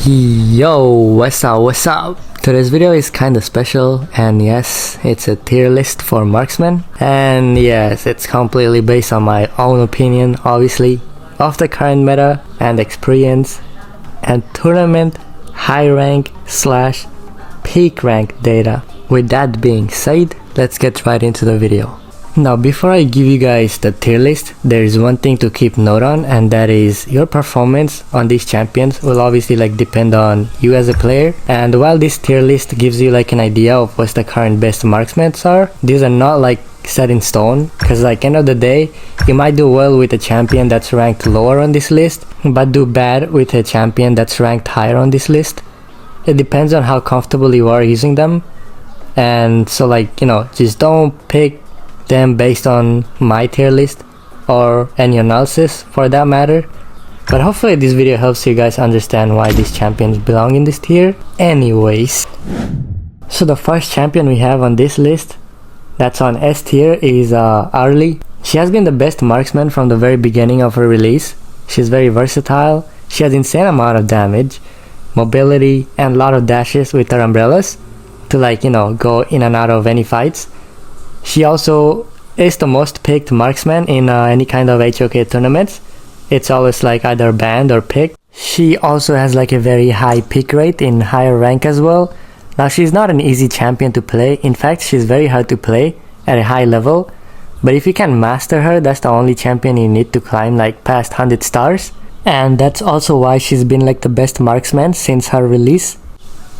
Yo, what's up? Today's video is kinda special, and yes, it's a tier list for Marksman, and yes, it's completely based on my own opinion, obviously, of the current meta and experience and tournament high rank slash peak rank data. With that being said, let's get right into the video. Now, before I give you guys the tier list, there is one thing to keep note on, and that is your performance on these champions will obviously depend on you as a player. And while this tier list gives you an idea of what the current best marksmen are, these are not set in stone, because end of the day, you might do well with a champion that's ranked lower on this list, but do bad with a champion that's ranked higher on this list. It depends on how comfortable you are using them, and so just don't pick them based on my tier list or any analysis for that matter. But hopefully this video helps you guys understand why these champions belong in this tier. Anyways, so the first champion we have on this list that's on S tier is Arlie. She has been the best marksman from the very beginning of her release. She's very versatile. She has insane amount of damage, mobility, and a lot of dashes with her umbrellas to go in and out of any fights. She also is the most picked marksman in any kind of HoK tournaments. It's always either banned or picked. She also has a very high pick rate in higher rank as well. Now, she's not an easy champion to play. In fact, she's very hard to play at a high level. But if you can master her, that's the only champion you need to climb past 100 stars. And that's also why she's been the best marksman since her release.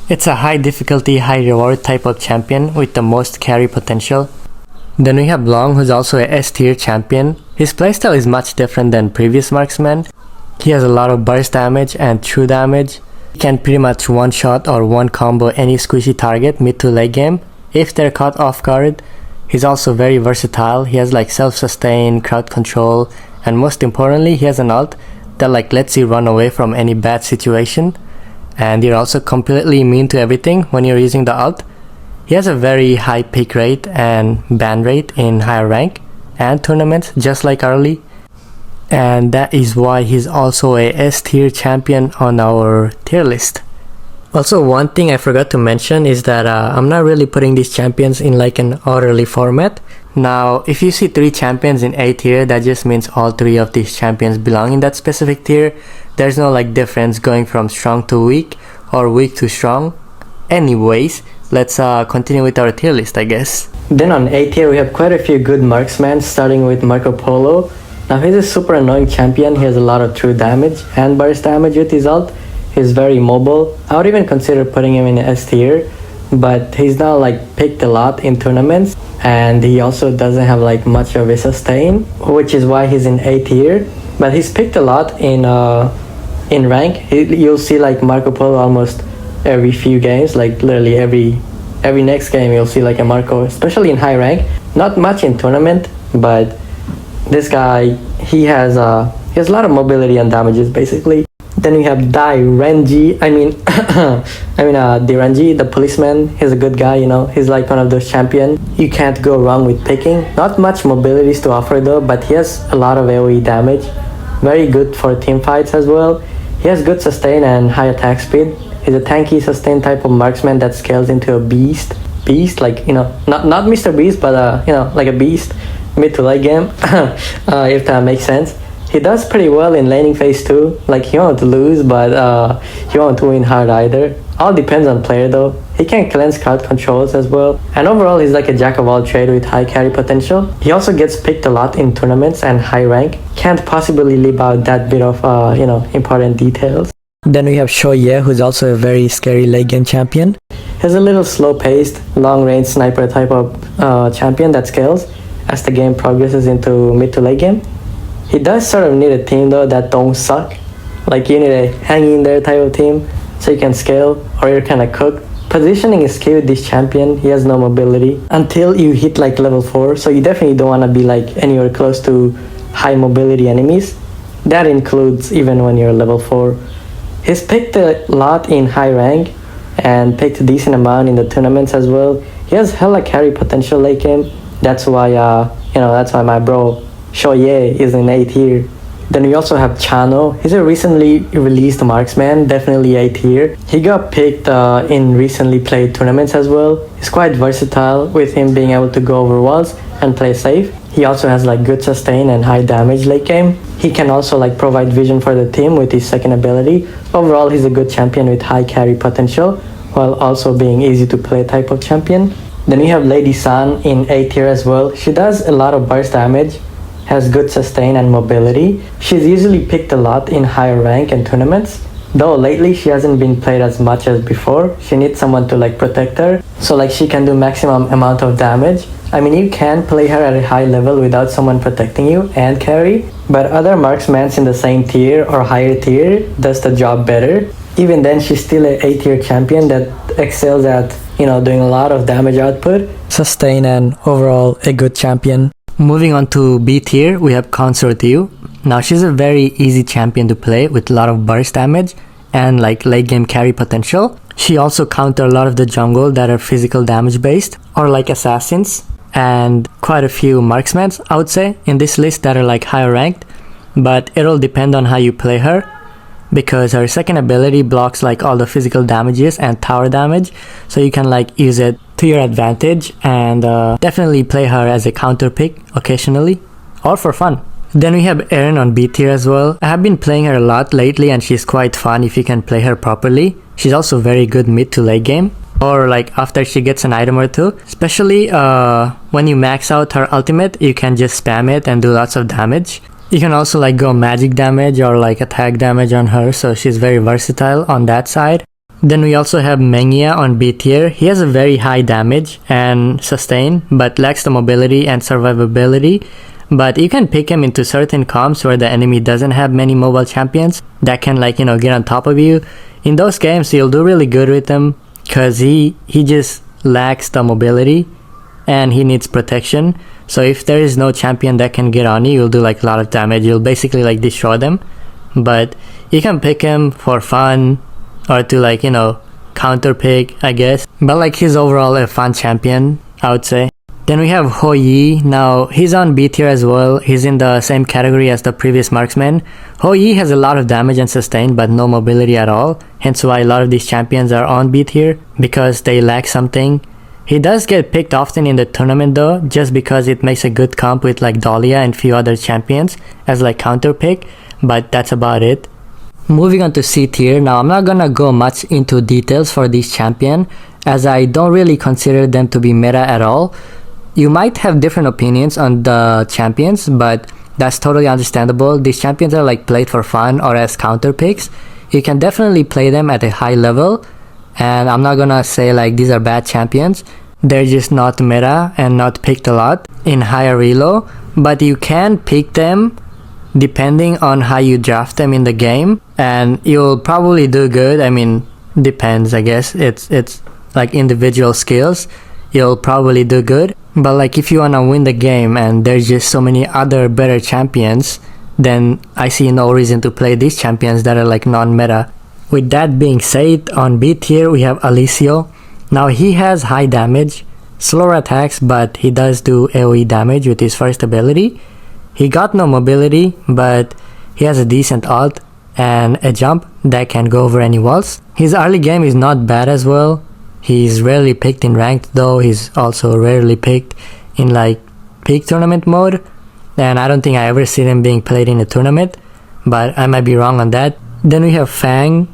It's a high difficulty, high reward type of champion with the most carry potential. Then we have Long, who's also a S tier champion. His playstyle is much different than previous marksmen. He has a lot of burst damage and true damage. He can pretty much one shot or one combo any squishy target mid to late game if they're caught off guard. He's also very versatile. He has self-sustain, crowd control, and most importantly, he has an ult that lets you run away from any bad situation. And you're also completely immune to everything when you're using the ult. He has a very high pick rate and ban rate in higher rank and tournaments, just like Arlie. And that is why he's also a S tier champion on our tier list. Also, one thing I forgot to mention is that I'm not really putting these champions in an orderly format. Now, if you see 3 champions in A tier, that just means all 3 of these champions belong in that specific tier. There's no difference going from strong to weak or weak to strong. Anyways, let's continue with our tier list, I guess. Then on A tier, we have quite a few good marksmen, starting with Marco Polo. Now, he's a super annoying champion. He has a lot of true damage and burst damage with his ult. He's very mobile. I would even consider putting him in S tier, but he's not picked a lot in tournaments, and he also doesn't have much of a sustain, which is why he's in A tier. But he's picked a lot in rank. You'll see Marco Polo almost every few games, literally every next game you'll see a Marco, especially in high rank. Not much in tournament, but this guy, he has a lot of mobility and damages basically. Then we have Direnji, Direnji, the policeman. He's a good guy, he's one of those champions you can't go wrong with picking. Not much mobilities to offer though, but he has a lot of AoE damage. Very good for team fights as well. He has good sustain and high attack speed. He's a tanky sustain type of marksman that scales into a beast, not Mr. Beast, but a beast mid to late game, if that makes sense. He does pretty well in laning phase too. He won't lose, but he won't win hard either. All depends on player though. He can cleanse crowd controls as well. And overall, he's a jack of all trades with high carry potential. He also gets picked a lot in tournaments and high rank. Can't possibly leave out that bit of important details. Then we have Shoye, who's also a very scary late game champion. He's a little slow-paced, long-range sniper type of champion that scales as the game progresses into mid to late game. He does sort of need a team though that don't suck. You need a hang in there type of team so you can scale, or you're kind of cooked. Positioning is key with this champion. He has no mobility until you hit level 4, so you definitely don't want to be anywhere close to high mobility enemies. That includes even when you're level 4. He's picked a lot in high rank and picked a decent amount in the tournaments as well. He has hella carry potential late game. That's why my bro Shoye is in A tier. Then we also have Chano. He's a recently released marksman, definitely A tier. He got picked in recently played tournaments as well. He's quite versatile with him being able to go over walls and play safe. He also has like good sustain and high damage late game. He can also like provide vision for the team with his second ability. Overall, he's a good champion with high carry potential, while also being easy to play type of champion. Then we have Lady San in A tier as well. She does a lot of burst damage, has good sustain and mobility. She's usually picked a lot in higher rank and tournaments. Though lately she hasn't been played as much as before. She needs someone to like protect her, so like she can do maximum amount of damage. I mean, you can play her at a high level without someone protecting you and carry, but other marksmen in the same tier or higher tier does the job better. Even then, she's still an A tier champion that excels at, doing a lot of damage output, sustain, and overall a good champion. Moving on to B tier, we have Consort Yu. Now she's a very easy champion to play with a lot of burst damage and like late game carry potential. She also counter a lot of the jungle that are physical damage based or like assassins, and quite a few marksmen I would say in this list that are like higher ranked, but it'll depend on how you play her, because her second ability blocks like all the physical damages and tower damage, so you can like use it to your advantage and definitely play her as a counter pick occasionally or for fun. Then we have Erin on B tier as well. I have been playing her a lot lately and she's quite fun if you can play her properly. She's also very good mid to late game, or like after she gets an item or two, especially when you max out her ultimate, you can just spam it and do lots of damage. You can also like go magic damage or like attack damage on her, so she's very versatile on that side. Then we also have Mengia on B tier. He has a very high damage and sustain, but lacks the mobility and survivability. But you can pick him into certain comps where the enemy doesn't have many mobile champions that can like, get on top of you. In those games, you'll do really good with him because he just lacks the mobility and he needs protection. So if there is no champion that can get on you, you'll do like a lot of damage. You'll basically like destroy them. But you can pick him for fun or to like, counter pick, I guess. But like he's overall a fun champion, I would say. Then we have Ho Yi. Now he's on B tier as well. He's in the same category as the previous marksman. Ho Yi has a lot of damage and sustain but no mobility at all. Hence why a lot of these champions are on B tier, because they lack something. He does get picked often in the tournament though, just because it makes a good comp with like Dahlia and few other champions as like counter pick, but that's about it. Moving on to C tier. Now I'm not gonna go much into details for this champion as I don't really consider them to be meta at all. You might have different opinions on the champions, but that's totally understandable. These champions are like played for fun or as counter picks. You can definitely play them at a high level, and I'm not gonna say like these are bad champions. They're just not meta and not picked a lot in higher elo, but you can pick them depending on how you draft them in the game and you'll probably do good. I mean, depends, I guess. It's like individual skills. You'll probably do good, but like if you wanna win the game and there's just so many other better champions, then I see no reason to play these champions that are like non-meta. With that being said, on B tier we have Alessio. Now he has high damage, slower attacks, but he does do AoE damage with his first ability. He got no mobility, but he has a decent ult and a jump that can go over any walls. His early game is not bad as well. He's rarely picked in ranked though. He's also rarely picked in like peak tournament mode, and I don't think I ever seen him being played in a tournament, but I might be wrong on that. Then we have Fang.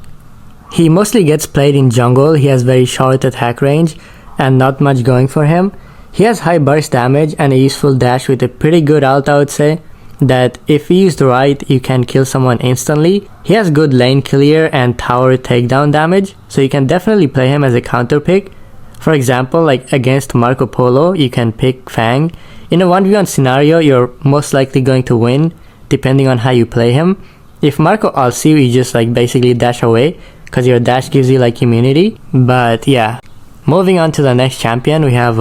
He mostly gets played in jungle. He has very short attack range and not much going for him. He has high burst damage and a useful dash with a pretty good ult, I would say, that if used right, you can kill someone instantly. He has good lane clear and tower takedown damage, so you can definitely play him as a counter pick. For example, like against Marco Polo, you can pick Fang. In a 1v1 scenario, you're most likely going to win, depending on how you play him. If Marco ults you, you just like basically dash away, because your dash gives you like immunity. But yeah, moving on to the next champion, we have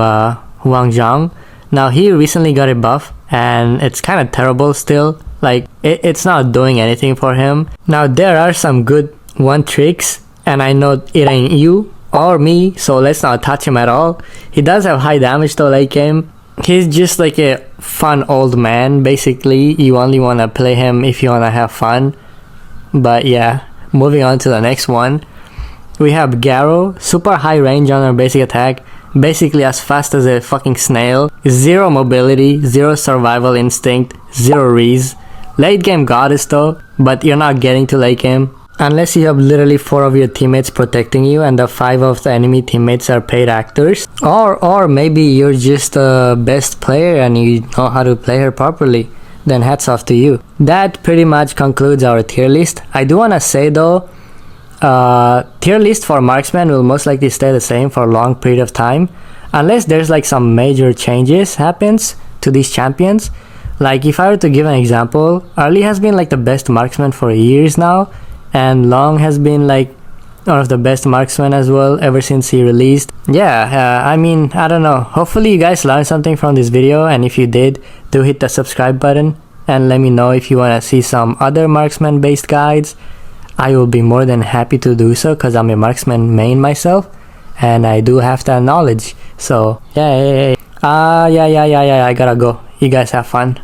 Huang Zhang. Now he recently got a buff and it's kind of terrible still. Like it's not doing anything for him. Now there are some good one tricks, and I know it ain't you or me, so let's not touch him at all. He does have high damage though late game, he's just like a fun old man. Basically, you only want to play him if you want to have fun. But yeah, moving on to the next one. We have Garo, super high range on our basic attack, basically as fast as a fucking snail, 0 mobility, 0 survival instinct, 0 rees. Late game goddess though, but you're not getting to late game unless you have literally 4 of your teammates protecting you and the 5 of the enemy teammates are paid actors. Or maybe you're just the best player and you know how to play her properly. Then hats off to you. That pretty much concludes our tier list. I do want to say though, tier list for Marksman will most likely stay the same for a long period of time unless there's like some major changes happens to these champions. Like if I were to give an example, Early has been like the best Marksman for years now, and Long has been like one of the best Marksman as well ever since he released. Yeah, I mean, I don't know, hopefully you guys learned something from this video, and if you did, do hit the subscribe button and let me know if you want to see some other Marksman based guides. I will be more than happy to do so because I'm a Marksman main myself and I do have that knowledge. So yeah, I gotta go. You guys have fun.